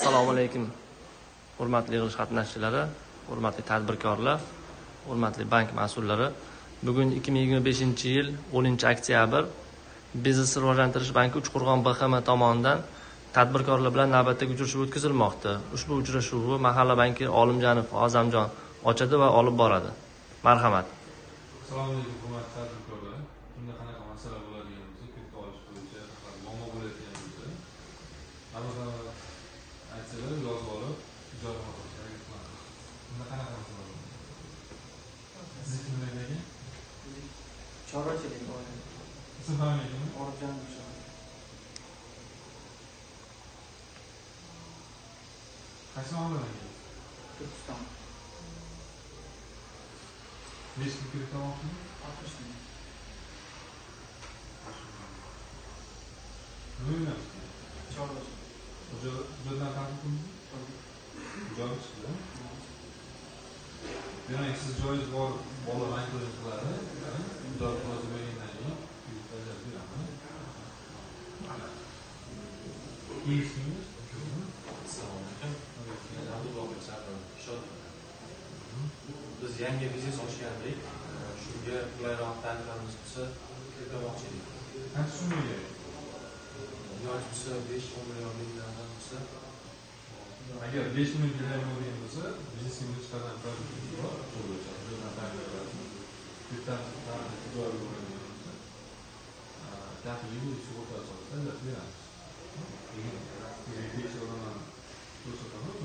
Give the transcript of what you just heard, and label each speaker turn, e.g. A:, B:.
A: Assalomu alaykum. Hurmatli yig'ilish qatnashchilari, hurmatli tadbirkorlar, hurmatli bank mas'ullari. Bugun 2025-yil 10-oktyabr Biznes rivojlantirish banki Uchqo'rg'on BXM tomonidan tadbirkorlar bilan navbatdagi uchrashuv o'tkazilmoqda. Ushbu uchrashuvni Mahalla banki Olimjanov A'zamjon ochadi va olib boradi. Marhamat.
B: Assalomu alaykum hurmatli tadbirkorlar. Kimda qanaqa masala bo'ladigan bo'lsa, kredit olish bo'yicha muammo bo'layotgan bo'lsa, aytsalar yozib olib, ijorat qilishga harakat qilamiz. Kimda qanaqa masala bo'ladi? Siz kimlar ekan?
C: Chorvachilik oila.
B: Ism familiyangiz?
C: Olimjon.
B: Qaysi mahalladan kelasiz?
C: Turkiston.
B: Necha pul kredit olmoqchisiz?
C: 60 ming.
B: Nima o'ynayapsiz?
C: Chorvachilik.
B: Hujjatlarni taqdim qildingizmi? Joy chiqdi. Demak, siz joyingiz bor, bola bankomat qiladi. Ijorat qilib bo'lgandan keyin kredit bajarib beramiz. Kelishingiz?
D: Assalomu alaykum. Biz yangi biznes ochgandik. Shunga qulayroq tariflarimiz bo'lsa, kirmoqchi edik.
B: Qancha so'mga kerak?
D: Iloji bo'lsa 5-10 million belgilangan bo'lsa,
B: Agar 5 million kerak bo'lgan bo'lsa, biznesga chiqargan tarifimiz bor. Shu bo'yicha hujjatlarni tayyorlab beramiz. Kreditdan joy bo'lgan bo'lsa, kafillik sug'urta asosida beramiz. Besh yildan ko'rsatamiz,